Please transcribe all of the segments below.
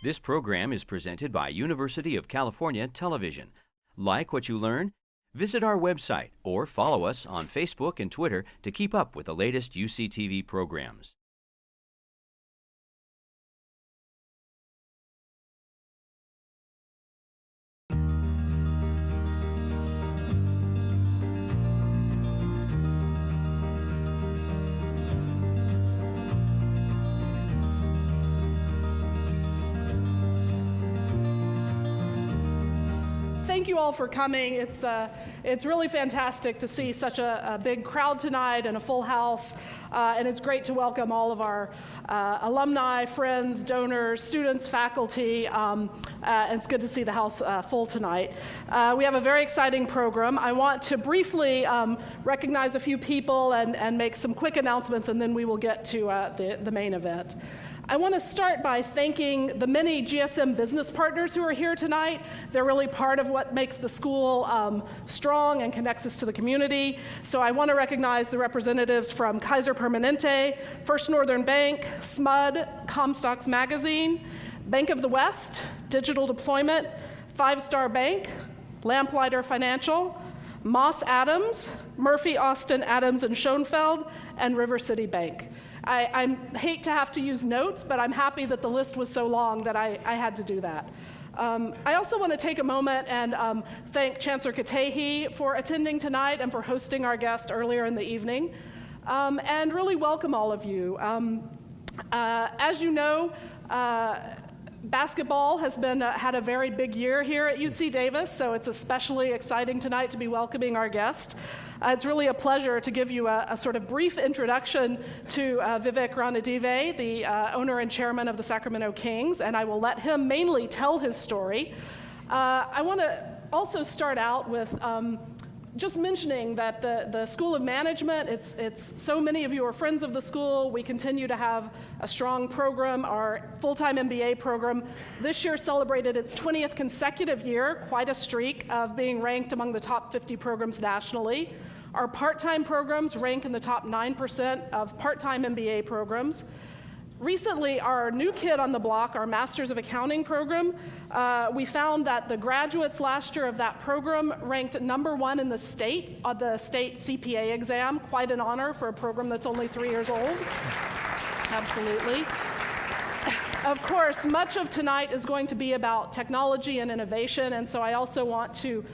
This program is presented by University of California Television. Like what you learn? Visit our website or follow us on Facebook and Twitter to keep up with the latest UCTV programs. Thank you all for coming. It's really fantastic to see such a big crowd tonight and a full house, and it's great to welcome all of our alumni, friends, donors, students, faculty, and it's good to see the house full tonight. We have a very exciting program. I want to briefly recognize a few people and make some quick announcements, and then we will get to the main event. I want to start by thanking the many GSM business partners who are here tonight. They're really part of what makes the school strong and connects us to the community. So I want to recognize the representatives from Kaiser Permanente, First Northern Bank, SMUD, Comstocks Magazine, Bank of the West, Digital Deployment, Five Star Bank, Lamplighter Financial, Moss Adams, Murphy, Austin, Adams, and Schoenfeld, and River City Bank. I hate to have to use notes, but I'm happy that the list was so long that I had to do that. I also want to take a moment and thank Chancellor Katehi for attending tonight and for hosting our guest earlier in the evening, and really welcome all of you. As you know, basketball has had a very big year here at UC Davis, so it's especially exciting tonight to be welcoming our guest. It's really a pleasure to give you a sort of brief introduction to Vivek Ranadivé, the owner and chairman of the Sacramento Kings, and I will let him mainly tell his story. I want to also start out with just mentioning that the School of Management, it's so many of you are friends of the school. We continue to have a strong program. Our full-time MBA program this year celebrated its 20th consecutive year, quite a streak of being ranked among the top 50 programs nationally. Our part-time programs rank in the top 9% of part-time MBA programs. Recently, our new kid on the block, our Masters of Accounting program, we found that the graduates last year of that program ranked #1 in the state on the state CPA exam. Quite an honor for a program that's only 3 years old. Absolutely. Of course, much of tonight is going to be about technology and innovation, and so I also want to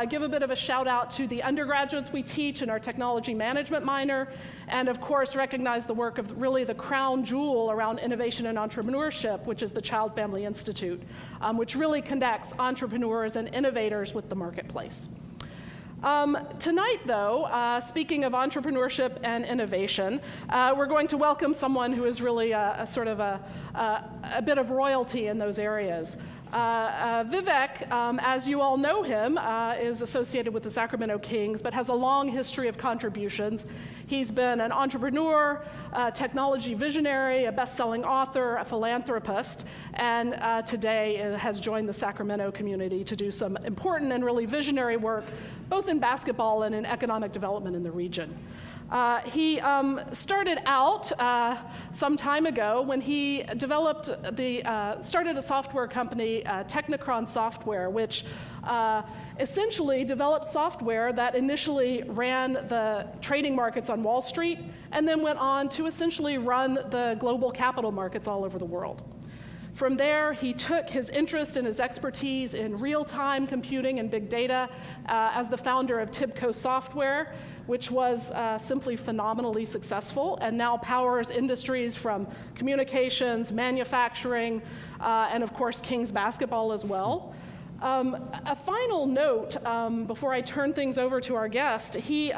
give a bit of a shout out to the undergraduates we teach in our technology management minor, and of course recognize the work of really the crown jewel around innovation and entrepreneurship, which is the Child Family Institute, which really connects entrepreneurs and innovators with the marketplace. Tonight, though, speaking of entrepreneurship and innovation, we're going to welcome someone who is really a bit of royalty in those areas. Vivek, as you all know him, is associated with the Sacramento Kings, but has a long history of contributions. He's been an entrepreneur, a technology visionary, a best-selling author, a philanthropist, and today has joined the Sacramento community to do some important and really visionary work, both in basketball and in economic development in the region. He started out some time ago when he started a software company, Technicron Software, which essentially developed software that initially ran the trading markets on Wall Street and then went on to essentially run the global capital markets all over the world. From there, he took his interest and his expertise in real-time computing and big data as the founder of Tibco Software, which was simply phenomenally successful and now powers industries from communications, manufacturing, and of course, Kings basketball as well. A final note before I turn things over to our guest, he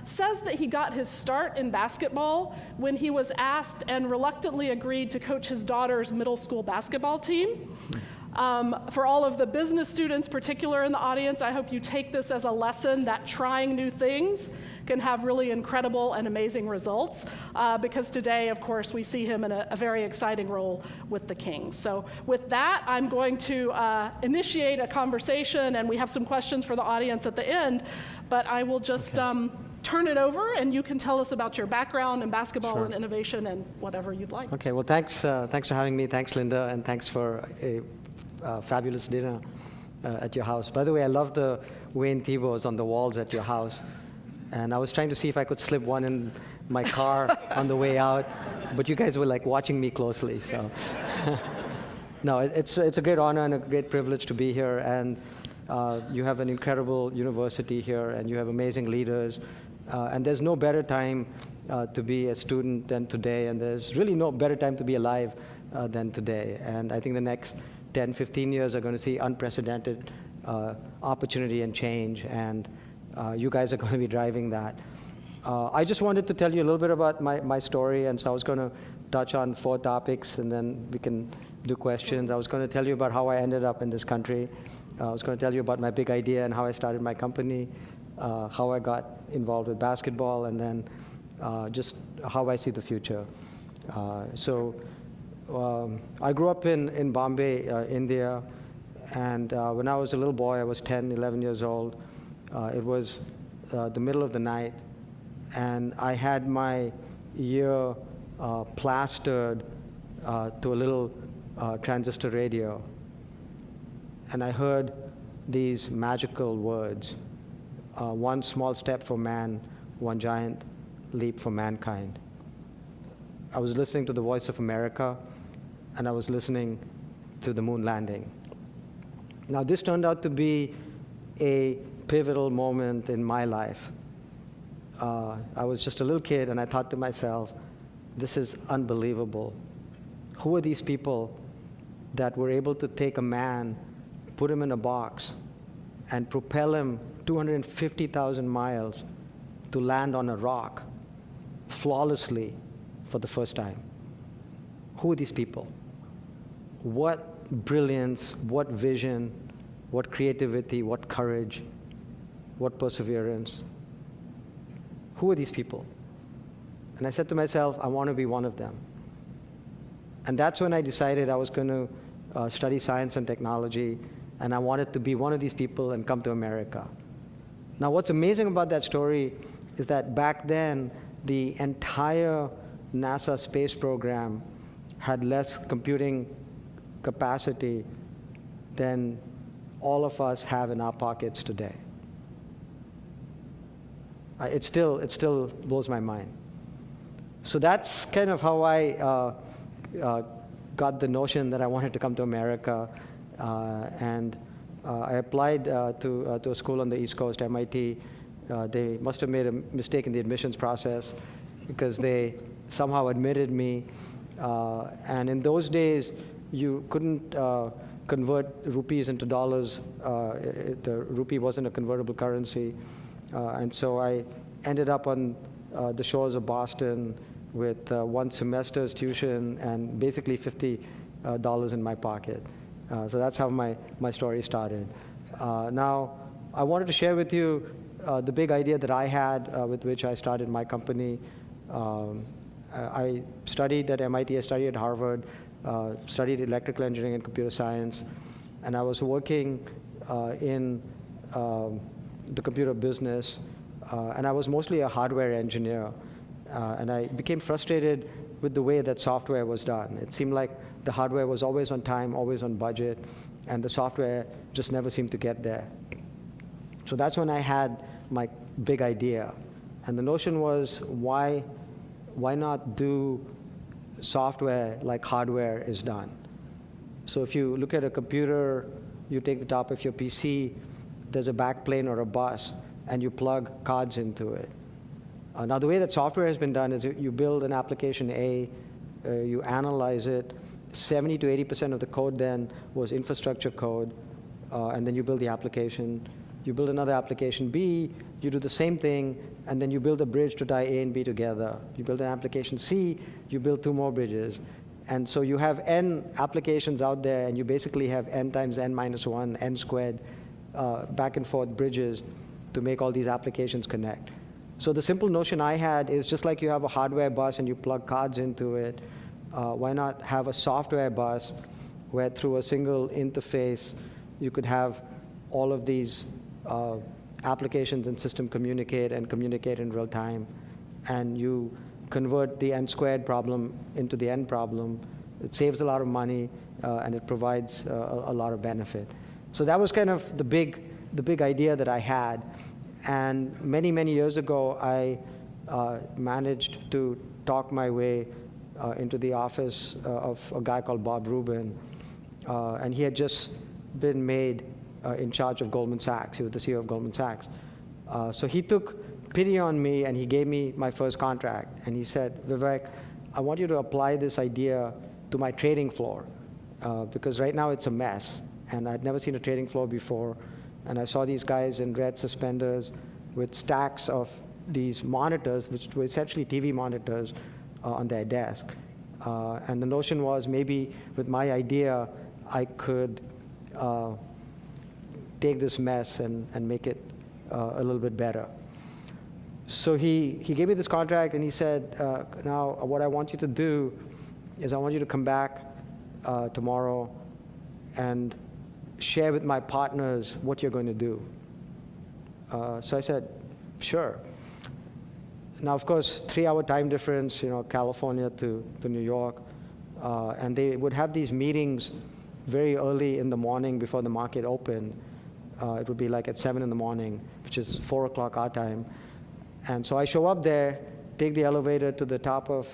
says that he got his start in basketball when he was asked and reluctantly agreed to coach his daughter's middle school basketball team. For all of the business students, particular in the audience, I hope you take this as a lesson that trying new things can have really incredible and amazing results, because today, of course, we see him in a very exciting role with the Kings. So with that, I'm going to initiate a conversation, and we have some questions for the audience at the end, but I will just turn it over, and you can tell us about your background in basketball Sure. and innovation and whatever you'd like. Okay, well, thanks for having me. Thanks, Linda, and thanks for a fabulous dinner at your house. By the way, I love the Wayne Thiebaud's on the walls at your house. And I was trying to see if I could slip one in my car on the way out, but you guys were like watching me closely, so. No, it's a great honor and a great privilege to be here, and you have an incredible university here, and you have amazing leaders, and there's no better time to be a student than today, and there's really no better time to be alive than today. And I think the next 10, 15 years are going to see unprecedented opportunity and change, and you guys are going to be driving that. I just wanted to tell you a little bit about my story, and so I was going to touch on 4 topics, and then we can do questions. I was going to tell you about how I ended up in this country. I was going to tell you about my big idea and how I started my company, how I got involved with basketball, and then just how I see the future. I grew up in Bombay, India, and when I was a little boy, I was 10, 11 years old. It was the middle of the night, and I had my ear plastered to a little transistor radio. And I heard these magical words, one small step for man, one giant leap for mankind. I was listening to the Voice of America, and I was listening to the moon landing. Now, this turned out to be a pivotal moment in my life. I was just a little kid, and I thought to myself, this is unbelievable. Who are these people that were able to take a man, put him in a box, and propel him 250,000 miles to land on a rock flawlessly for the first time? Who are these people? What brilliance, what vision, what creativity, what courage, what perseverance? Who are these people? And I said to myself, I want to be one of them. And that's when I decided I was going to study science and technology, and I wanted to be one of these people and come to America. Now, what's amazing about that story is that back then, the entire NASA space program had less computing capacity than all of us have in our pockets today. It still blows my mind. So that's kind of how I got the notion that I wanted to come to America, and I applied to a school on the East Coast, MIT. They must have made a mistake in the admissions process because they somehow admitted me. And in those days, you couldn't convert rupees into dollars. The rupee wasn't a convertible currency. And so I ended up on the shores of Boston with 1 semester's tuition and basically $50 in my pocket. So that's how my story started. Now, I wanted to share with you the big idea that I had with which I started my company. I studied at MIT, I studied at Harvard, studied electrical engineering and computer science, and I was working in the computer business, and I was mostly a hardware engineer. And I became frustrated with the way that software was done. It seemed like the hardware was always on time, always on budget, and the software just never seemed to get there. So that's when I had my big idea. And the notion was, why not do software like hardware is done? So if you look at a computer, you take the top of your PC, there's a backplane or a bus, and you plug cards into it. Now, the way that software has been done is you build an application A, you analyze it, 70 to 80% of the code then was infrastructure code, and then you build the application. You build another application B, you do the same thing, and then you build a bridge to tie A and B together. You build an application C, you build 2 more bridges. And so you have n applications out there, and you basically have n times n minus 1, n squared, back and forth bridges to make all these applications connect. So the simple notion I had is, just like you have a hardware bus and you plug cards into it, why not have a software bus where through a single interface you could have all of these applications and system communicate and communicate in real time, and you convert the n squared problem into the n problem. It saves a lot of money, and it provides a lot of benefit. So that was kind of the big idea that I had. And many, many years ago, I managed to talk my way into the office of a guy called Bob Rubin. And he had just been made in charge of Goldman Sachs. He was the CEO of Goldman Sachs. So he took pity on me, and he gave me my first contract. And he said, Vivek, I want you to apply this idea to my trading floor, because right now it's a mess. And I'd never seen a trading floor before. And I saw these guys in red suspenders with stacks of these monitors, which were essentially TV monitors, on their desk. And the notion was maybe with my idea, I could take this mess and make it a little bit better. So he gave me this contract, and he said, now what I want you to do is I want you to come back tomorrow and share with my partners what you're going to do. So I said, sure. Now, of course, 3-hour time difference, California to New York. And they would have these meetings very early in the morning before the market opened. It would be like at 7 in the morning, which is 4 o'clock our time. And so I show up there, take the elevator to the top of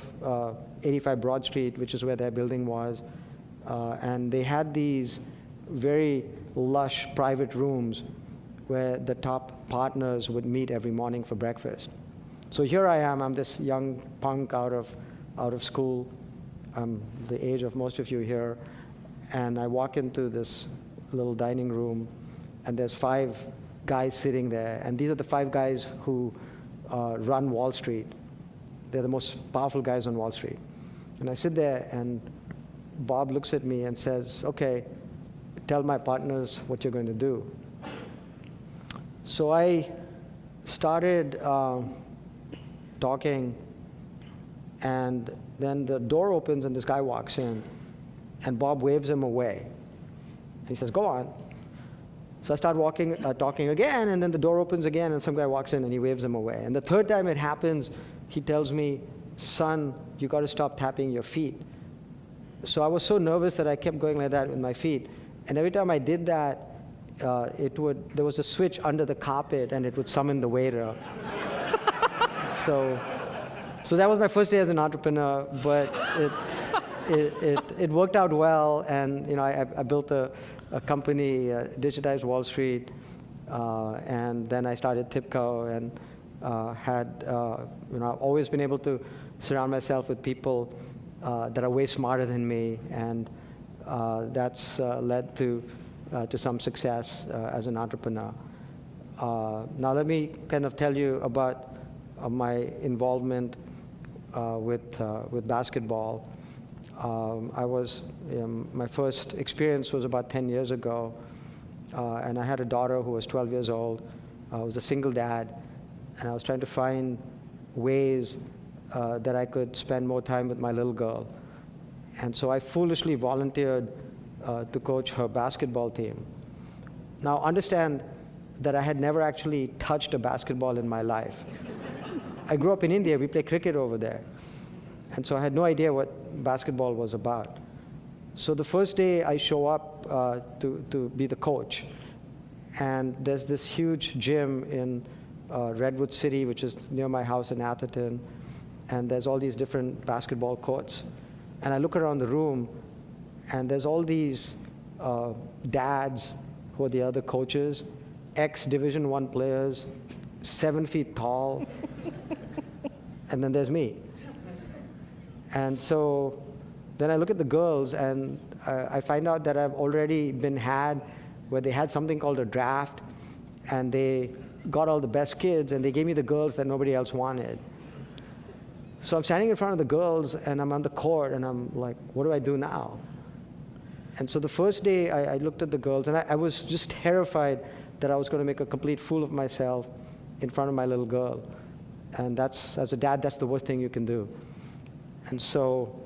85 Broad Street, which is where their building was. And they had these very lush private rooms where the top partners would meet every morning for breakfast. So here I am, I'm this young punk out of school. I'm the age of most of you here. And I walk into this little dining room, and there's 5 guys sitting there. And these are the 5 guys who run Wall Street. They're the most powerful guys on Wall Street. And I sit there, and Bob looks at me and says, okay, tell my partners what you're going to do. So I started talking, and then the door opens, and this guy walks in, and Bob waves him away. He says, go on. So I start talking again, and then the door opens again, and some guy walks in, and he waves him away. And the third time it happens, he tells me, son, you got to stop tapping your feet. So I was so nervous that I kept going like that with my feet. And every time I did that, there was a switch under the carpet, and it would summon the waiter. So that was my first day as an entrepreneur, but it worked out well, and I built a company, digitized Wall Street, and then I started TIPCO, and I've always been able to surround myself with people that are way smarter than me, and that's led to some success as an entrepreneur. Now let me kind of tell you about my involvement with basketball. My first experience was about 10 years ago, and I had a daughter who was 12 years old. I was a single dad, and I was trying to find ways that I could spend more time with my little girl. And so I foolishly volunteered to coach her basketball team. Now understand that I had never actually touched a basketball in my life. I grew up in India, we play cricket over there. And so I had no idea what basketball was about. So the first day I show up to be the coach, and there's this huge gym in Redwood City, which is near my house in Atherton, and there's all these different basketball courts. And I look around the room, and there's all these dads who are the other coaches, ex-Division I players, 7 feet tall, and then there's me. And so then I look at the girls, and I find out that I've already been had where they had something called a draft, and they got all the best kids, and they gave me the girls that nobody else wanted. So I'm standing in front of the girls, and I'm on the court, and I'm like, what do I do now? And so the first day I looked at the girls, and I was just terrified that I was going to make a complete fool of myself in front of my little girl. And that's, as a dad, that's the worst thing you can do. And so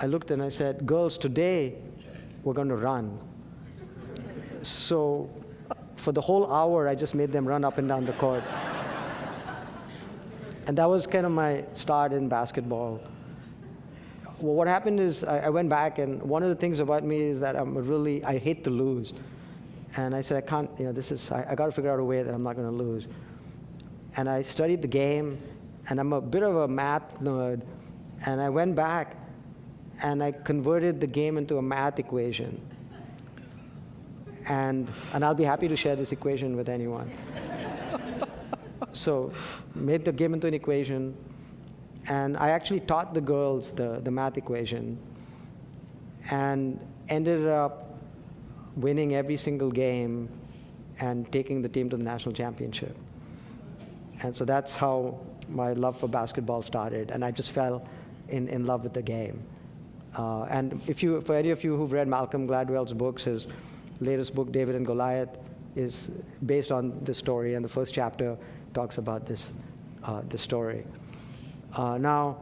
I looked and I said, girls, today we're going to run. So for the whole hour, I just made them run up and down the court. And that was kind of my start in basketball. Well, what happened is I went back, and one of the things about me is that I hate to lose. And I said, I can't, I got to figure out a way that I'm not going to lose. And I studied the game, and I'm a bit of a math nerd. And I went back, and I converted the game into a math equation. And I'll be happy to share this equation with anyone. So, made the game into an equation, and I actually taught the girls the math equation, and ended up winning every single game and taking the team to the national championship. And so that's how my love for basketball started, and I just fell in love with the game. And for any of you who've read Malcolm Gladwell's books, his latest book, David and Goliath, is based on this story, and the first chapter talks about this story. Now,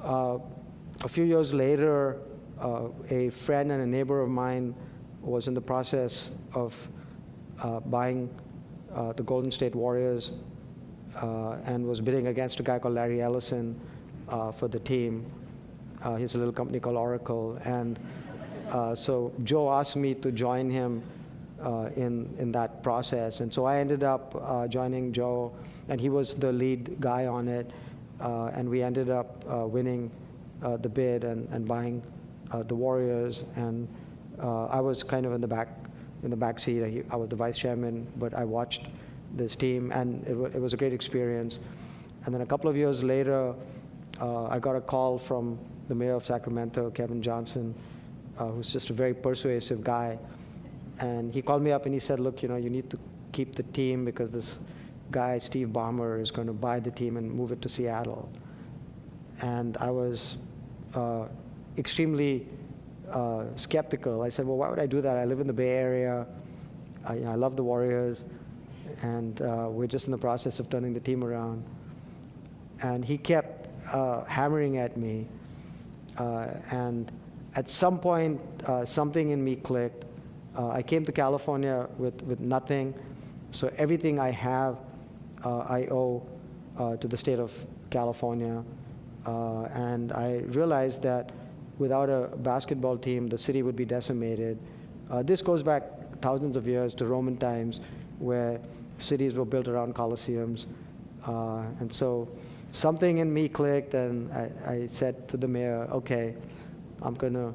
a few years later, a friend and a neighbor of mine was in the process of buying the Golden State Warriors and was bidding against a guy called Larry Ellison for the team. He has a little company called Oracle. And so Joe asked me to join him in that process. And so I ended up joining Joe, and he was the lead guy on it. And we ended up winning the bid and buying the Warriors. And I was kind of in the back seat. I was the vice chairman, but I watched this team, and it was a great experience. And then a couple of years later, I got a call from the mayor of Sacramento, Kevin Johnson, who's just a very persuasive guy. And he called me up and he said, look, you need to keep the team because this guy, Steve Ballmer, is going to buy the team and move it to Seattle. And I was extremely skeptical. I said, well, why would I do that? I live in the Bay Area. I love the Warriors. And we're just in the process of turning the team around. And he kept hammering at me. And at some point, something in me clicked. I came to California with nothing. So everything I have, I owe to the state of California. And I realized that without a basketball team, the city would be decimated. This goes back thousands of years to Roman times, where cities were built around coliseums. And so something in me clicked, and I said to the mayor, okay, I'm going to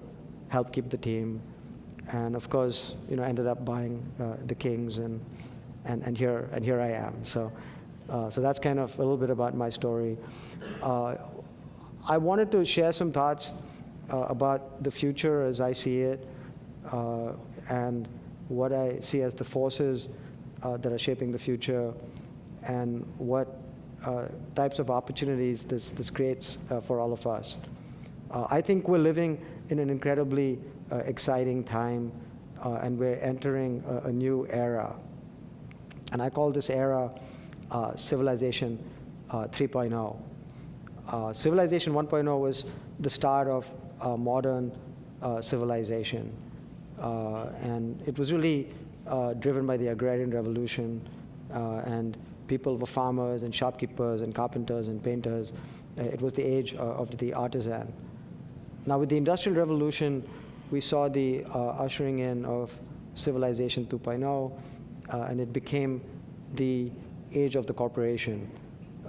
help keep the team. And of course, ended up buying the Kings, and here I am. So that's kind of a little bit about my story. I wanted to share some thoughts about the future as I see it, and what I see as the forces that are shaping the future, and what types of opportunities this creates for all of us. I think we're living in an incredibly exciting time, and we're entering a new era. And I call this era Civilization 3.0. Civilization 1.0 was the start of modern civilization. And it was really driven by the agrarian revolution, and people were farmers and shopkeepers and carpenters and painters. It was the age of the artisan. Now, with the Industrial Revolution, we saw the ushering in of Civilization 2.0, and it became the age of the corporation,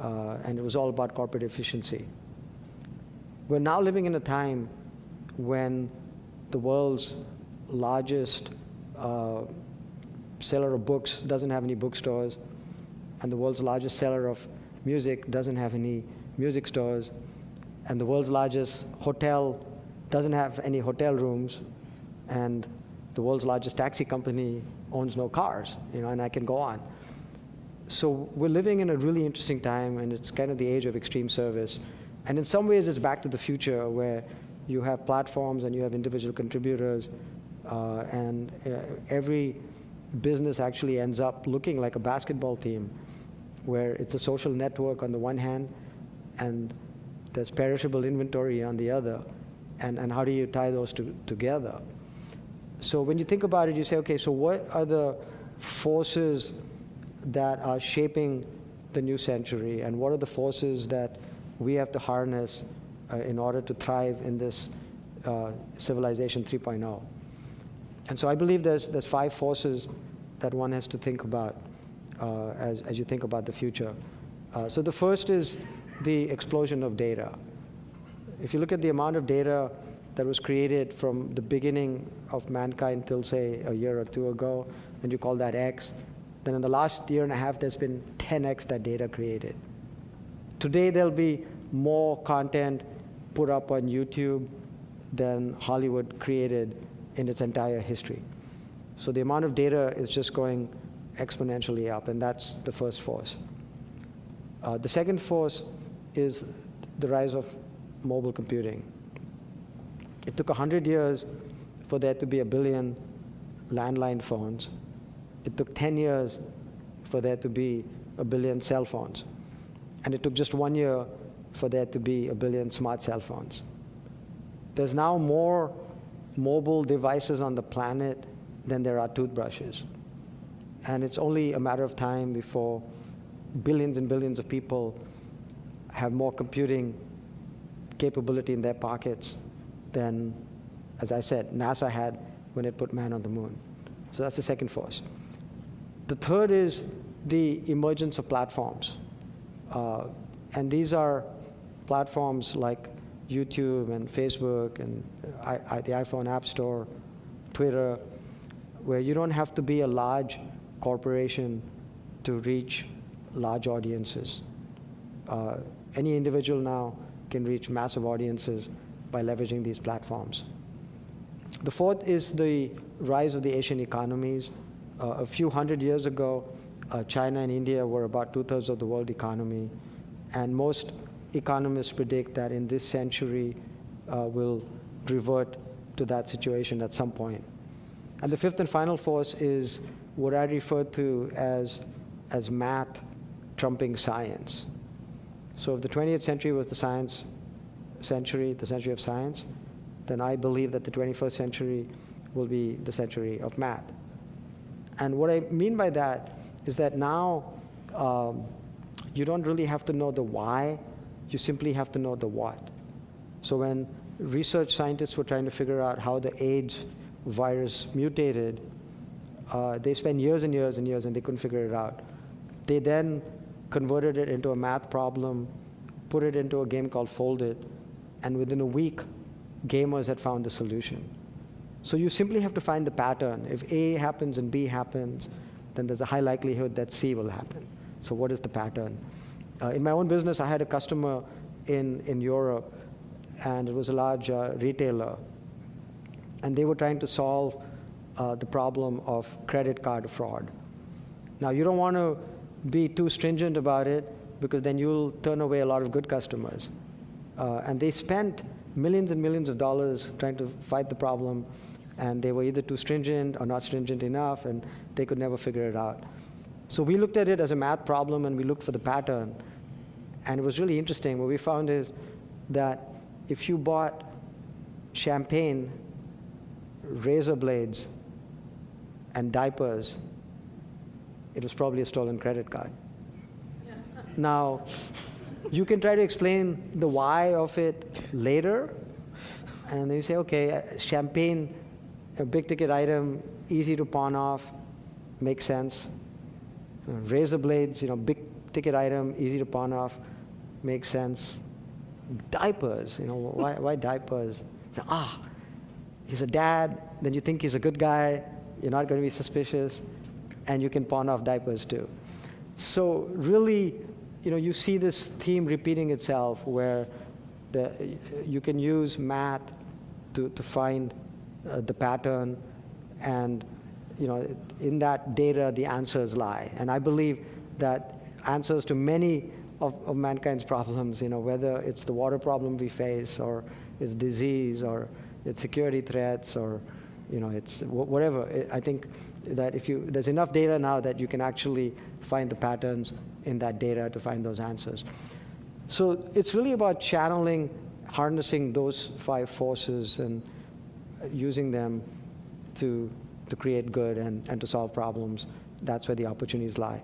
and it was all about corporate efficiency. We're now living in a time when the world's largest seller of books doesn't have any bookstores, and the world's largest seller of music doesn't have any music stores, and the world's largest hotel doesn't have any hotel rooms, and the world's largest taxi company owns no cars, and I can go on. So we're living in a really interesting time, and it's kind of the age of extreme service. And in some ways, it's back to the future, where you have platforms and you have individual contributors, and every business actually ends up looking like a basketball team, where it's a social network on the one hand, and there's perishable inventory on the other, and how do you tie those together? So when you think about it, you say, okay, so what are the forces that are shaping the new century, and what are the forces that we have to harness in order to thrive in this civilization 3.0. And so I believe there's 5 forces that one has to think about as you think about the future. So the first is the explosion of data. If you look at the amount of data that was created from the beginning of mankind till, say, a year or 2 ago, and you call that X, then in the last year and a half, there's been 10X that data created. Today, there'll be more content put up on YouTube than Hollywood created in its entire history. So the amount of data is just going exponentially up, and that's the first force. The second force is the rise of mobile computing. It took 100 years for there to be 1 billion landline phones. It took 10 years for there to be 1 billion cell phones. And it took just 1 year for there to be 1 billion smart cell phones. There's now more mobile devices on the planet than there are toothbrushes. And it's only a matter of time before billions and billions of people have more computing capability in their pockets than, as I said, NASA had when it put man on the moon. So that's the second force. The third is the emergence of platforms. And these are platforms like YouTube and Facebook and the iPhone App Store, Twitter, where you don't have to be a large corporation to reach large audiences. Any individual now can reach massive audiences by leveraging these platforms. The fourth is the rise of the Asian economies. A few hundred years ago, China and India were about 2/3 of the world economy, and most economists predict that in this century will revert to that situation at some point. And the fifth and final force is what I refer to as math trumping science. So if the 20th century was the science century, the century of science, then I believe that the 21st century will be the century of math. And what I mean by that is that now you don't really have to know the why, you simply have to know the what. So when research scientists were trying to figure out how the AIDS virus mutated, they spent years and years and years and they couldn't figure it out. They then converted it into a math problem, put it into a game called Foldit, and within a week, gamers had found the solution. So you simply have to find the pattern. If A happens and B happens, then there's a high likelihood that C will happen. So what is the pattern? In my own business, I had a customer in Europe, and it was a large retailer. And they were trying to solve the problem of credit card fraud. Now, you don't want to be too stringent about it, because then you'll turn away a lot of good customers. And they spent millions and millions of dollars trying to fight the problem, and they were either too stringent or not stringent enough, and they could never figure it out. So we looked at it as a math problem, and we looked for the pattern. And it was really interesting. What we found is that if you bought champagne, razor blades, and diapers, it was probably a stolen credit card. Now, you can try to explain the why of it later, and then you say, okay, champagne, a big ticket item, easy to pawn off, makes sense. Razor blades, big ticket item, easy to pawn off, makes sense. Diapers, why diapers? He's a dad, then you think he's a good guy, you're not going to be suspicious, and you can pawn off diapers too. So really, you see this theme repeating itself where you can use math to find the pattern, and in that data the answers lie. And I believe that answers to many of mankind's problems, whether it's the water problem we face, or it's disease, or it's security threats, or it's whatever. I think that there's enough data now that you can actually find the patterns in that data to find those answers. So it's really about channeling, harnessing those 5 forces and using them to create good and to solve problems that's where the opportunities lie.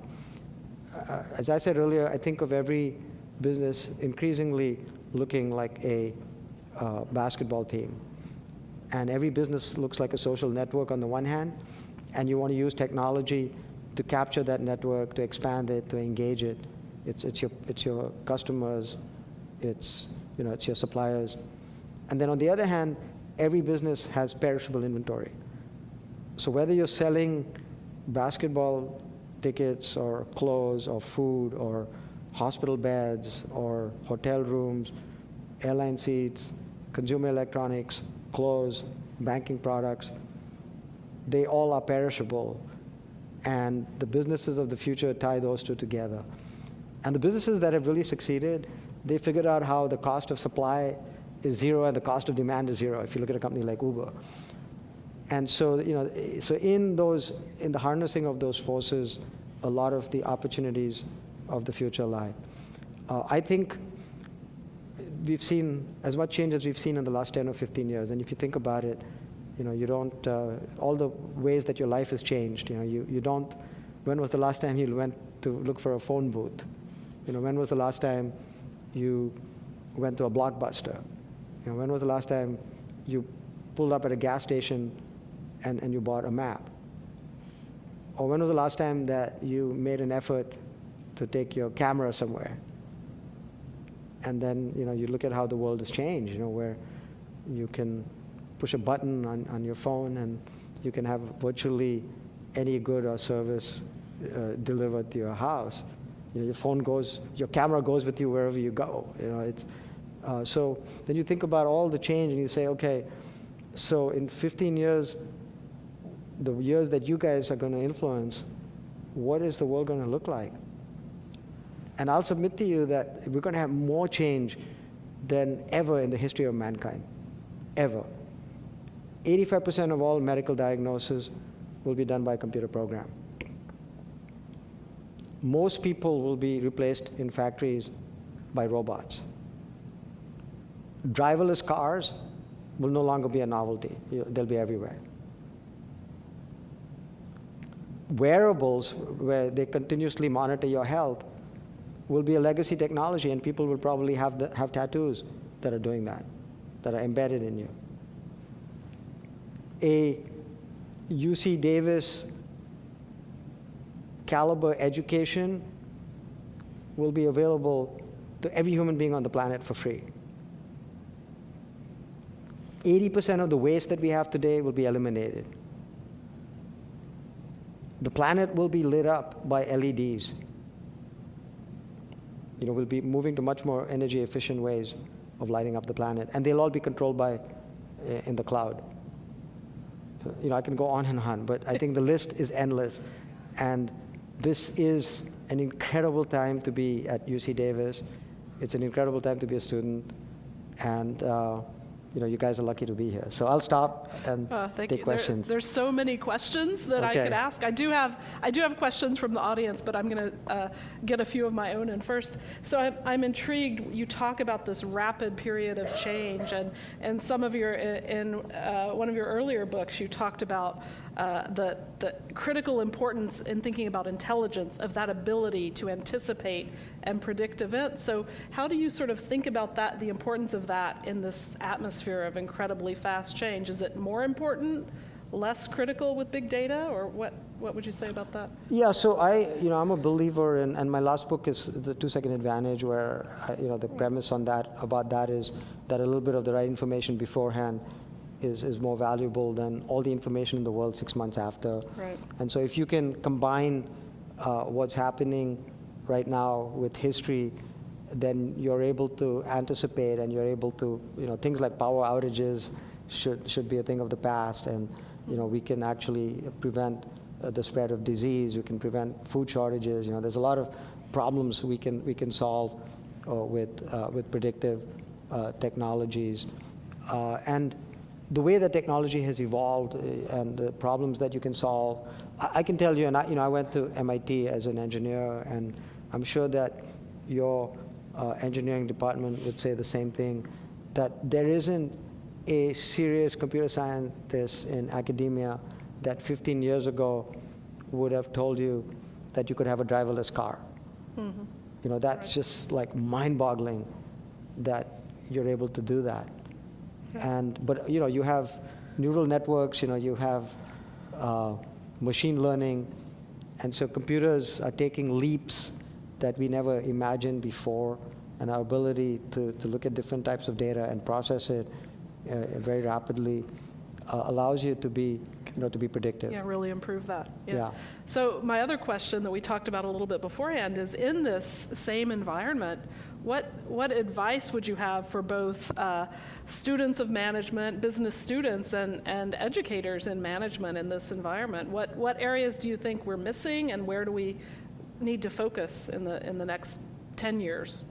As I said earlier, I think of every business increasingly looking like a basketball team. And every business looks like a social network on the one hand, and you want to use technology to capture that network, to expand it, to engage it. It's your customers, it's your suppliers. And then on the other hand, every business has perishable inventory. So whether you're selling basketball tickets or clothes or food or hospital beds or hotel rooms, airline seats, consumer electronics, clothes, banking products, they all are perishable. And the businesses of the future tie those two together. And the businesses that have really succeeded, they figured out how the cost of supply is zero and the cost of demand is zero, if you look at a company like Uber. And so, in the harnessing of those forces, a lot of the opportunities of the future lie. I think we've seen as much change as we've seen in the last 10 or 15 years. And if you think about it, you don't, all the ways that your life has changed, you don't, when was the last time you went to look for a phone booth? When was the last time you went to a Blockbuster? When was the last time you pulled up at a gas station and you bought a map? Or when was the last time that you made an effort to take your camera somewhere? And then, you look at how the world has changed, where you can push a button on your phone and you can have virtually any good or service delivered to your house. Your camera goes with you wherever you go. So then you think about all the change and you say, okay, so in 15 years, the years that you guys are going to influence, what is the world going to look like? And I'll submit to you that we're going to have more change than ever in the history of mankind, ever. 85% of all medical diagnoses will be done by a computer program. Most people will be replaced in factories by robots. Driverless cars will no longer be a novelty. They'll be everywhere. Wearables, where they continuously monitor your health, will be a legacy technology, and people will probably have tattoos that are doing that are embedded in you. A UC Davis caliber education will be available to every human being on the planet for free. 80% of the waste that we have today will be eliminated. The planet will be lit up by LEDs. We'll be moving to much more energy efficient ways of lighting up the planet, and they'll all be controlled by in the cloud. I can go on and on, but I think the list is endless. And this is an incredible time to be at UC Davis. It's an incredible time to be a student, and you guys are lucky to be here. So I'll stop and take questions. There's so many questions that I could ask. I do have questions from the audience, but I'm going to get a few of my own in first. So I'm intrigued. You talk about this rapid period of change, and some of your in one of your earlier books, you talked about the critical importance in thinking about intelligence of that ability to anticipate and predict events. So how do you sort of think about that, the importance of that in this atmosphere of incredibly fast change? Is it more important, less critical with big data, or what would you say about that? Yeah, so I'm a believer in, and my last book is The 2-Second Advantage, where the premise about that is that a little bit of the right information beforehand is more valuable than all the information in the world 6 months after. Right. And so if you can combine what's happening right now with history, then you're able to anticipate, and you're able to, things like power outages should be a thing of the past, and we can actually prevent the spread of disease. We can prevent food shortages. There's a lot of problems we can solve with predictive technologies, and the way that technology has evolved and the problems that you can solve. I can tell you, and I went to MIT as an engineer, and I'm sure that your engineering department would say the same thing, that there isn't a serious computer scientist in academia that 15 years ago would have told you that you could have a driverless car. You know, that's just like mind-boggling that you're able to do that. But you know, you have neural networks, you know, you have machine learning, and so computers are taking leaps that we never imagined before, and our ability to look at different types of data and process it very rapidly allows you to be, you know, to be predictive. Yeah, really improve that. Yeah. So my other question that we talked about a little bit beforehand is, in this same environment, what advice would you have for both students of management, business students, and educators in management in this environment? What areas do you think we're missing, and where do we need to focus in the next 10 years?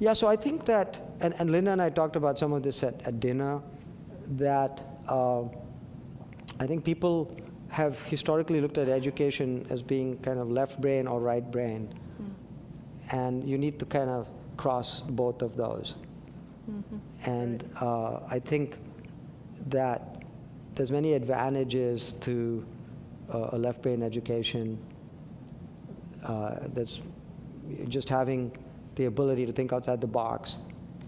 Yeah, so I think that, and Linda and I talked about some of this at dinner, that I think people have historically looked at education as being kind of left brain or right brain. And you need to kind of cross both of those. And I think that there's many advantages to a left brain education. There's just having the ability to think outside the box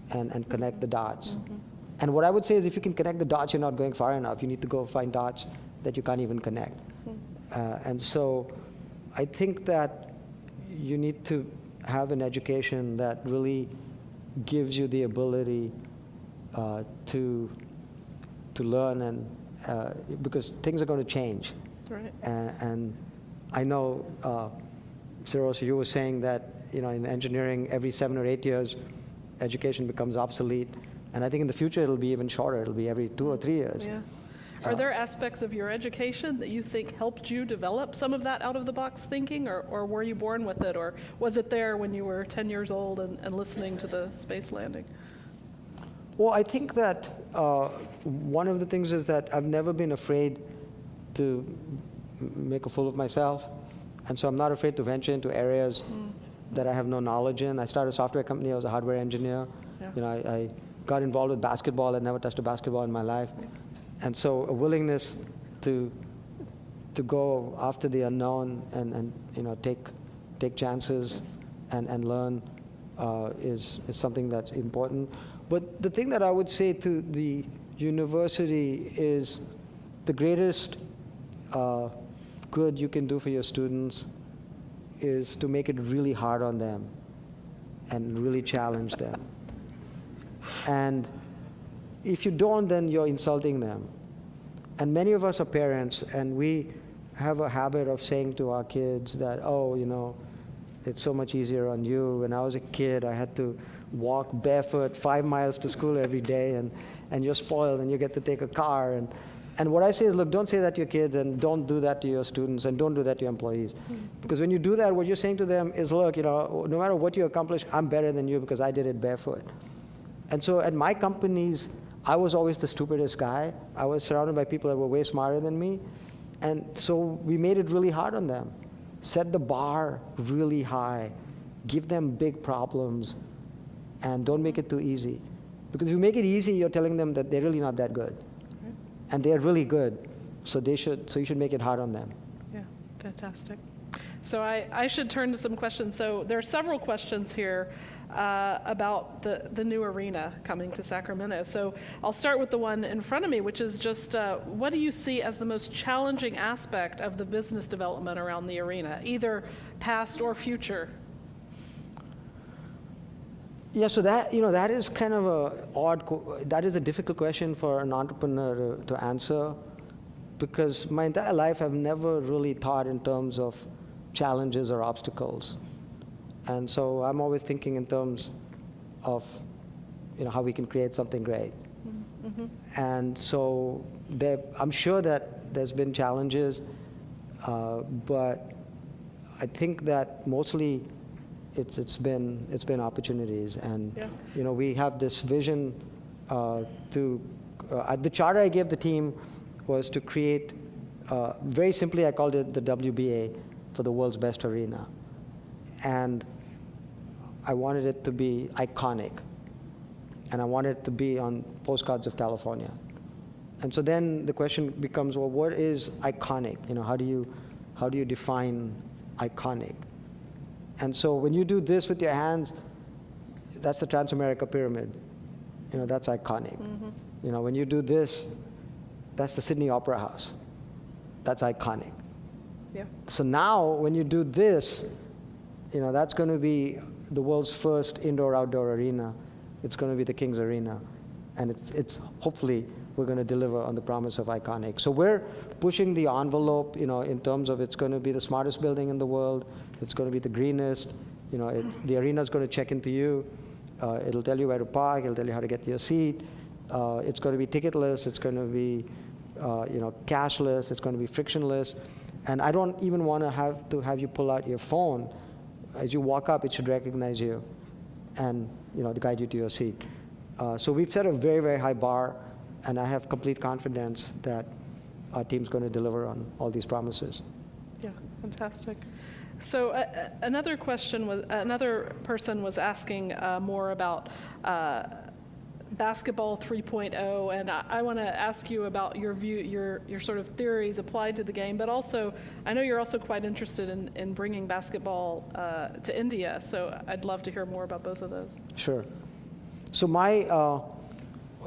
and connect the dots. And what I would say is, if you can connect the dots, you're not going far enough. You need to go find dots that you can't even connect. And so I think that you need to have an education that really gives you the ability to learn, and because things are going to change. Right. And I know, Cyril, so you were saying that, you know, in engineering, every 7 or 8 years, education becomes obsolete. And I think in the future, it'll be even shorter. It'll be every 2 or 3 years. Yeah. Are there aspects of your education that you think helped you develop some of that out-of-the-box thinking, or were you born with it, or was it there when you were 10 years old and listening to the space landing? Well, I think that one of the things is that I've never been afraid to make a fool of myself. And so I'm not afraid to venture into areas that I have no knowledge in. I started a software company. I was a hardware engineer. Yeah. You know, I got involved with basketball. I'd never touched a basketball in my life. And so a willingness to go after the unknown and you know, take chances and learn is something that's important. But the thing that I would say to the university is, the greatest good you can do for your students is to make it really hard on them and really challenge them. And if you don't, then you're insulting them. And many of us are parents, and we have a habit of saying to our kids that, oh, you know, it's so much easier on you. When I was a kid, I had to walk barefoot 5 miles to school every day, and you're spoiled, and you get to take a car. And what I say is, look, don't say that to your kids, and don't do that to your students, and don't do that to your employees. Because when you do that, what you're saying to them is, look, you know, no matter what you accomplish, I'm better than you because I did it barefoot. And so at my companies, I was always the stupidest guy. I was surrounded by people that were way smarter than me. And so we made it really hard on them. Set the bar really high. Give them big problems. And don't make it too easy. Because if you make it easy, you're telling them that they're really not that good. And they're really good. So you should make it hard on them. Yeah, fantastic. So I should turn to some questions. So there are several questions here about the new arena coming to Sacramento. So I'll start with the one in front of me, which is just, what do you see as the most challenging aspect of the business development around the arena, either past or future? Yeah, so that is kind of that is a difficult question for an entrepreneur to answer, because my entire life I've never really thought in terms of challenges or obstacles. And so I'm always thinking in terms of, you know, how we can create something great. And so I'm sure that there's been challenges, but I think that mostly it's been opportunities. And you know, we have this vision the charter I gave the team was to create, very simply I called it the WBA, for the world's best arena. And I wanted it to be iconic. And I wanted it to be on postcards of California. And so then the question becomes, well, what is iconic? How do you define iconic? And so when you do this with your hands, that's the Transamerica Pyramid. That's iconic. When you do this, that's the Sydney Opera House. That's iconic. Yeah. So now when you do this, that's going to be the world's first indoor-outdoor arena. It's going to be the King's Arena. And it's hopefully we're going to deliver on the promise of iconic. So we're pushing the envelope, in terms of it's going to be the smartest building in the world. It's going to be the greenest. The arena is going to check into you. It'll tell you where to park. It'll tell you how to get to your seat. It's going to be ticketless. It's going to be, cashless. It's going to be frictionless. And I don't even want to have you pull out your phone. As you walk up, it should recognize you and, to guide you to your seat. So we've set a very, very high bar, and I have complete confidence that our team's going to deliver on all these promises. Yeah, fantastic. So another person was asking more about basketball 3.0, and I want to ask you about your view, your sort of theories applied to the game, but also I know you're also quite interested in bringing basketball to India, so I'd love to hear more about both of those. Sure. So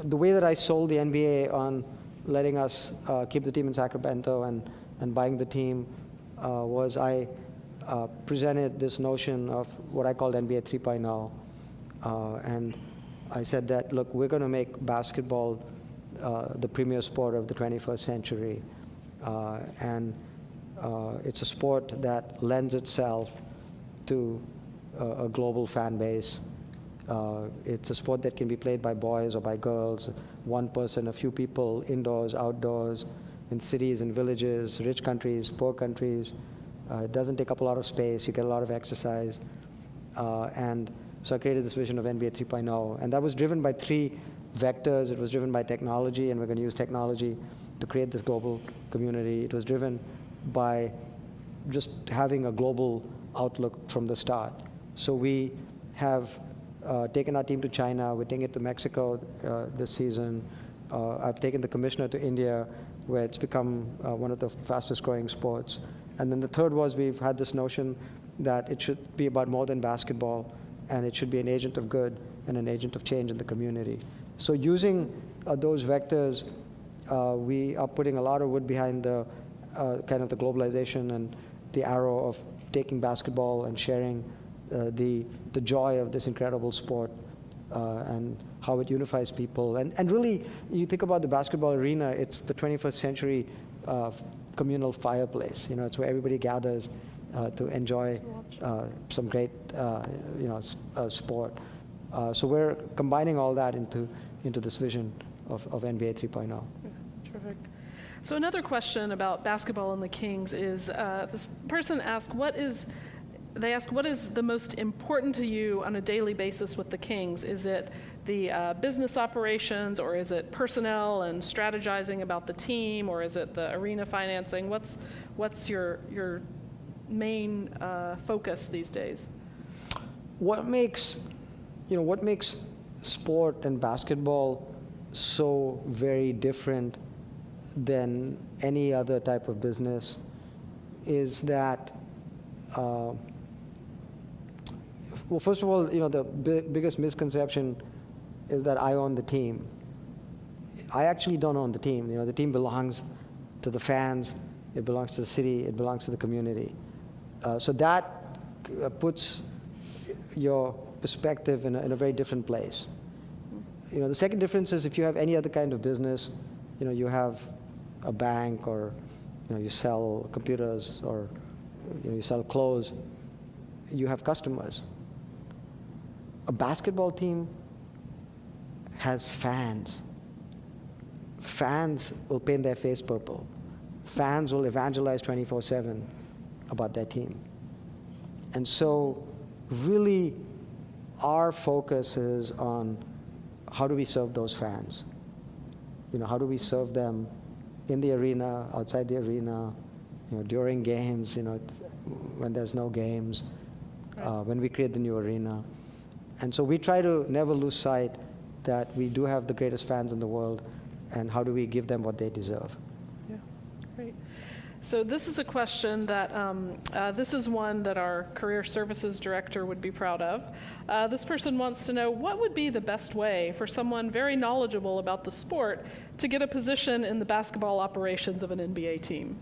the way that I sold the NBA on letting us keep the team in Sacramento and buying the team was I presented this notion of what I called NBA 3.0, and I said that, look, we're going to make basketball the premier sport of the 21st century. And it's a sport that lends itself to a global fan base. It's a sport that can be played by boys or by girls, one person, a few people, indoors, outdoors, in cities and villages, rich countries, poor countries. It doesn't take up a lot of space. You get a lot of exercise. And so I created this vision of NBA 3.0, and that was driven by three vectors. It was driven by technology, and we're going to use technology to create this global community. It was driven by just having a global outlook from the start. So we have taken our team to China. We're taking it to Mexico this season. I've taken the commissioner to India, where it's become one of the fastest growing sports. And then the third was we've had this notion that it should be about more than basketball, and it should be an agent of good and an agent of change in the community. So using those vectors, we are putting a lot of wood behind the kind of the globalization and the arrow of taking basketball and sharing the joy of this incredible sport and how it unifies people. And really, you think about the basketball arena, it's the 21st century communal fireplace. It's where everybody gathers to enjoy some great sport. So we're combining all that into this vision of NBA 3.0. Yeah, terrific. So another question about basketball and the Kings is this person asked, what is the most important to you on a daily basis with the Kings? Is it the business operations, or is it personnel and strategizing about the team, or is it the arena financing? What's your main focus these days? What makes sport and basketball so very different than any other type of business is that, well, first of all, the biggest misconception is that I own the team. I actually don't own the team. The team belongs to the fans. It belongs to the city. It belongs to the community. So that puts your perspective in a very different place. The second difference is if you have any other kind of business, you have a bank, or you sell computers, or you sell clothes, you have customers. A basketball team has fans. Fans will paint their face purple. Fans will evangelize 24/7 about their team. And so really our focus is on how do we serve those fans? How do we serve them in the arena, outside the arena, during games, when there's no games, when we create the new arena. And so we try to never lose sight that we do have the greatest fans in the world, and how do we give them what they deserve. Yeah, great. So this is a question that, this is one that our career services director would be proud of. This person wants to know, what would be the best way for someone very knowledgeable about the sport to get a position in the basketball operations of an NBA team?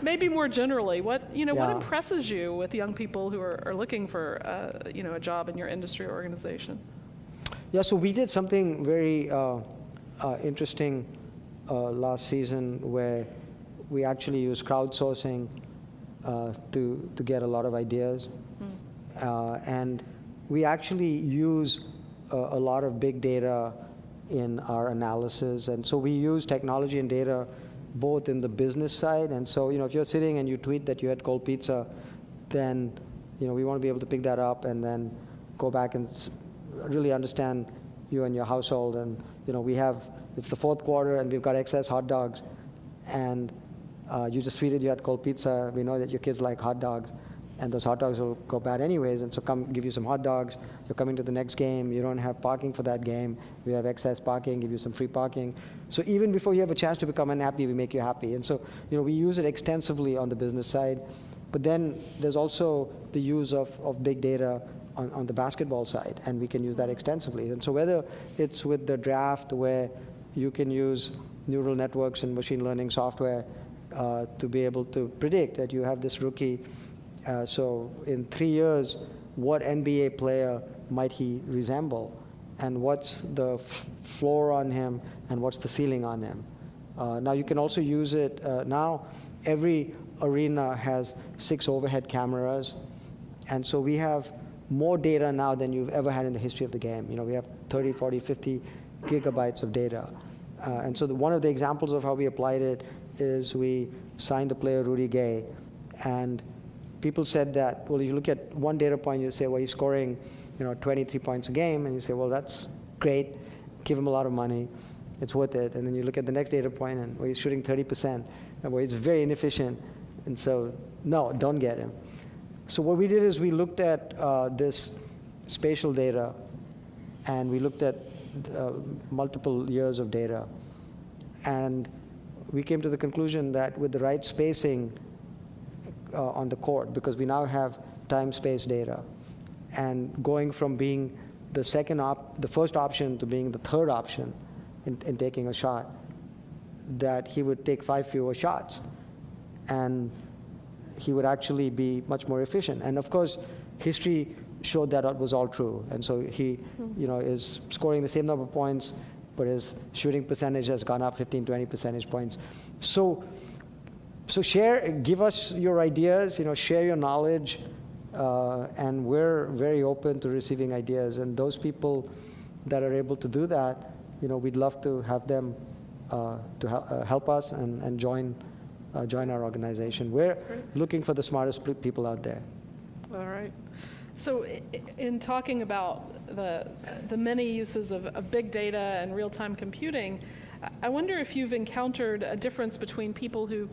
Maybe more generally, what impresses you with young people who are looking for a job in your industry or organization? Yeah, so we did something very interesting last season where we actually used crowdsourcing to get a lot of ideas. And we actually use a lot of big data in our analysis. And so we use technology and data both in the business side. And so, if you're sitting and you tweet that you had cold pizza, then, we want to be able to pick that up and then go back and really understand you and your household. And, it's the fourth quarter and we've got excess hot dogs. And you just tweeted you had cold pizza. We know that your kids like hot dogs. And those hot dogs will go bad anyways, and so come give you some hot dogs. You're coming to the next game. You don't have parking for that game. We have excess parking, give you some free parking. So even before you have a chance to become unhappy, we make you happy. And so, we use it extensively on the business side. But then there's also the use of big data on the basketball side, and we can use that extensively. And so whether it's with the draft where you can use neural networks and machine learning software to be able to predict that you have this rookie. So in 3 years, what NBA player might he resemble? And what's the floor on him? And what's the ceiling on him? Now you can also use it. Now every arena has 6 overhead cameras. And so we have more data now than you've ever had in the history of the game. We have 30, 40, 50 gigabytes of data. And so one of the examples of how we applied it is we signed a player, Rudy Gay, and people said that, well, if you look at one data point, you say, well, he's scoring, 23 points a game, and you say, well, that's great. Give him a lot of money. It's worth it. And then you look at the next data point, and well, he's shooting 30%, and well, he's very inefficient. And so, no, don't get him. So what we did is we looked at this spatial data, and we looked at multiple years of data. And we came to the conclusion that with the right spacing on the court, because we now have time-space data, and going from being the first option to being the third option in taking a shot, that he would take 5 fewer shots, and he would actually be much more efficient. And of course, history showed that it was all true. And so he, is scoring the same number of points, but his shooting percentage has gone up 15, 20 percentage points. So give us your ideas, share your knowledge, and we're very open to receiving ideas. And those people that are able to do that, we'd love to have them to help us and join our organization. We're looking for the smartest people out there. All right. So in talking about the many uses of big data and real-time computing, I wonder if you've encountered a difference between people who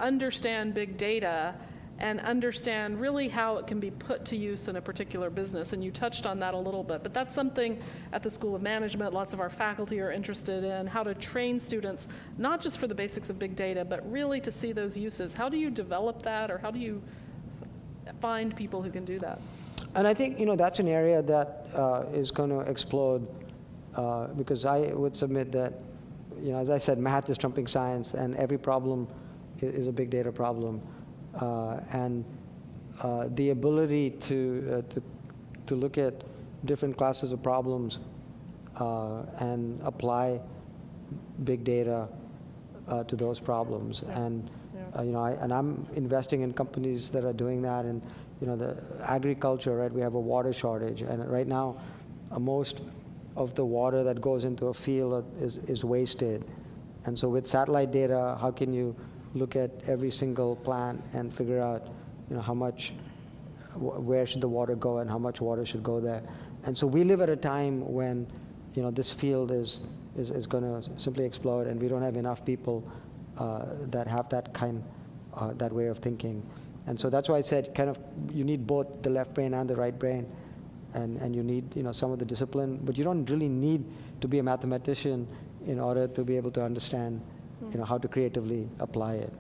understand big data and understand really how it can be put to use in a particular business. And you touched on that a little bit, but that's something at the School of Management lots of our faculty are interested in, how to train students, not just for the basics of big data, but really to see those uses. How do you develop that, or how do you find people who can do that? And I think, that's an area that is going to explode because I would submit that, as I said, math is trumping science, and every problem is a big data problem. And the ability to look at different classes of problems and apply big data to those problems. And I'm investing in companies that are doing that. And the agriculture, right? We have a water shortage, and right now, most of the water that goes into a field is wasted. And so with satellite data, how can you look at every single plant and figure out, where should the water go and how much water should go there? And so we live at a time when, this field is going to simply explode, and we don't have enough people that have that way of thinking. And so that's why I said, you need both the left brain and the right brain, and you need, some of the discipline, but you don't really need to be a mathematician in order to be able to understand, how to creatively apply it.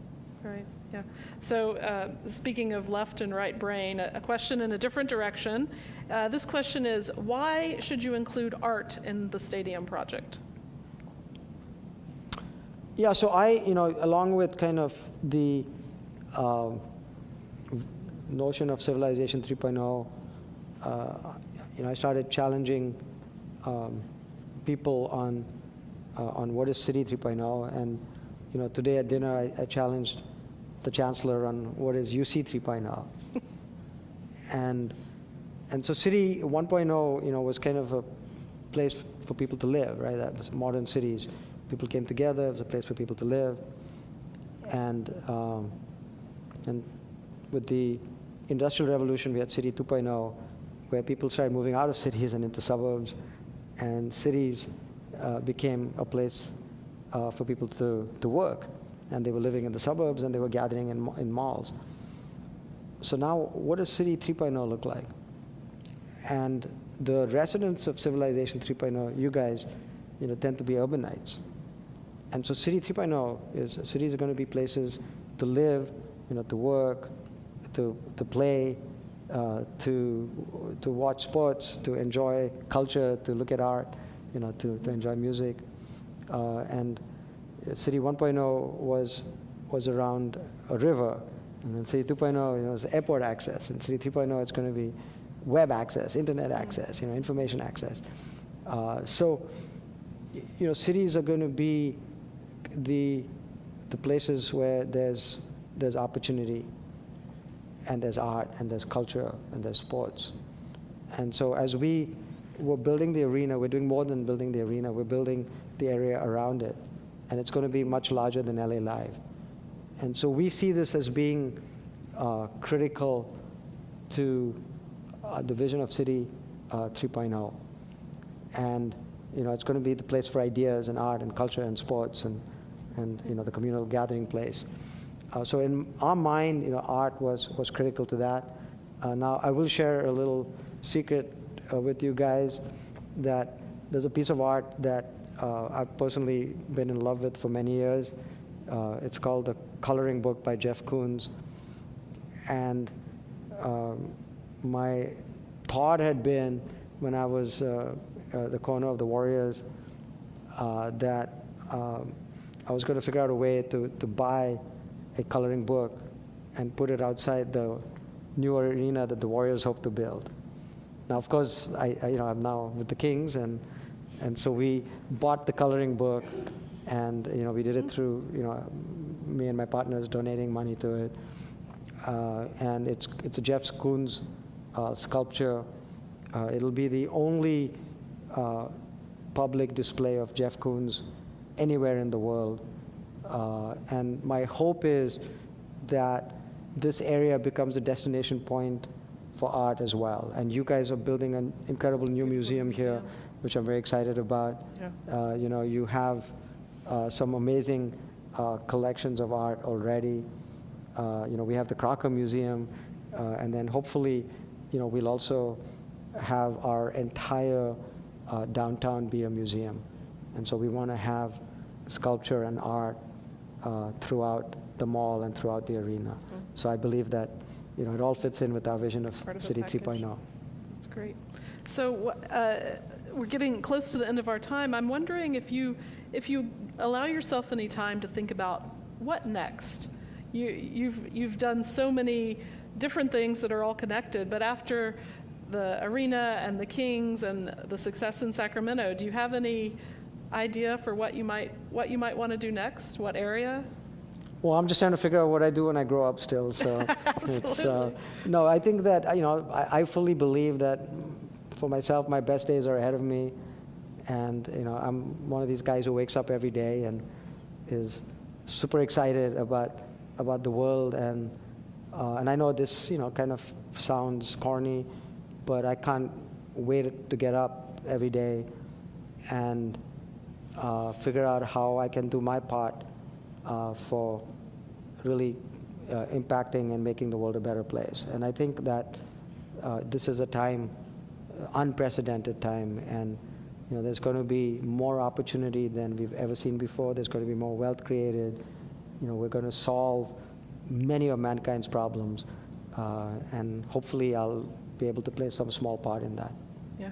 Right, yeah. So speaking of left and right brain, a question in a different direction. This question is, why should you include art in the stadium project? Yeah, so along with kind of the notion of Civilization 3.0, I started challenging people on what is City 3.0, and today at dinner I challenged the chancellor on what is UC 3.0, and so City 1.0, was kind of a place for people to live, right? That was modern cities. People came together. It was a place for people to live, and with the Industrial Revolution, we had City 2.0, where people started moving out of cities and into suburbs, and cities became a place for people to work, and they were living in the suburbs and they were gathering in malls. So now, what does City 3.0 look like? And the residents of Civilization 3.0, you guys, tend to be urbanites. And so City 3.0 is cities are going to be places to live, to work, to play, to watch sports, to enjoy culture, to look at art, to enjoy music. And City 1.0 was around a river, and then City 2.0, is airport access, and City 3.0 it's going to be web access, internet access, information access. So, cities are going to be the places where there's opportunity, and there's art, and there's culture, and there's sports. And so as we were building the arena, we're doing more than building the arena, we're building the area around it. And it's going to be much larger than LA Live. And so we see this as being critical to the vision of City 3.0. And it's going to be the place for ideas and art and culture and sports and the communal gathering place. So in our mind, art was critical to that. Now I will share a little secret with you guys, that there's a piece of art that I've personally been in love with for many years. It's called The Coloring Book by Jeff Koons. And my thought had been, when I was the corner of the Warriors, that I was going to figure out a way to buy a coloring book and put it outside the new arena that the Warriors hope to build. Now, of course, I'm now with the Kings, and so we bought the coloring book, and we did it through me and my partners donating money to it, and it's a Jeff Koons sculpture. It'll be the only public display of Jeff Koons anywhere in the world, and my hope is that this area becomes a destination point for art as well. And you guys are building an incredible new museum here, which I'm very excited about. Yeah. You have some amazing collections of art already. We have the Crocker Museum, and then hopefully, we'll also have our entire downtown be a museum. And so we want to have sculpture and art throughout the mall and throughout the arena. Mm-hmm. So I believe that it all fits in with our vision of City 3.0. That's great. So we're getting close to the end of our time. I'm wondering if you allow yourself any time to think about what next. You've done so many different things that are all connected, but after the arena and the Kings and the success in Sacramento, do you have any idea for what you might want to do next? What area? Well, I'm just trying to figure out what I do when I grow up still. So it's no, I think that I fully believe that for myself, my best days are ahead of me, and I'm one of these guys who wakes up every day and is super excited about the world, and I know this kind of sounds corny, but I can't wait to get up every day and figure out how I can do my part for really impacting and making the world a better place. And I think that this is a time, unprecedented time, and There's going to be more opportunity than we've ever seen before. There's going to be more wealth created. We're going to solve many of mankind's problems, and hopefully I'll be able to play some small part in that. Yeah.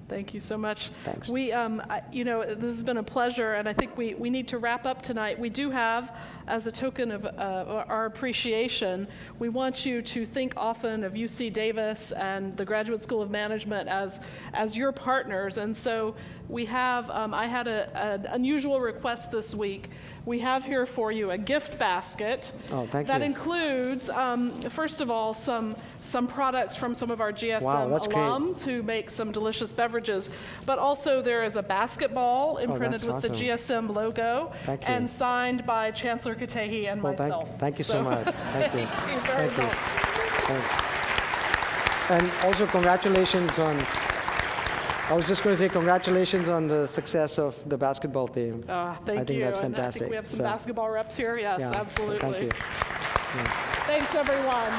Thank you so much. Thanks. This has been a pleasure, and I think we need to wrap up tonight. We do have, as a token of our appreciation, we want you to think often of UC Davis and the Graduate School of Management as your partners. And so we have, I had an unusual request this week. We have here for you a gift basket. Oh, thank that you. includes, first of all, some products from some of our GSM Wow, that's alums who make some delicious beverages. But also there is a basketball imprinted with the awesome. GSM logo Thank you. and signed by Chancellor Katehi and Well, myself. thank you so much. Thank you. Thank you very Thank you. much. Thanks. And also congratulations on, I was just going to say congratulations on the success of the basketball team. Thank I think you. that's And fantastic. I think we have some So, basketball reps here. Yes, yeah, so absolutely. thank you. Thanks, everyone.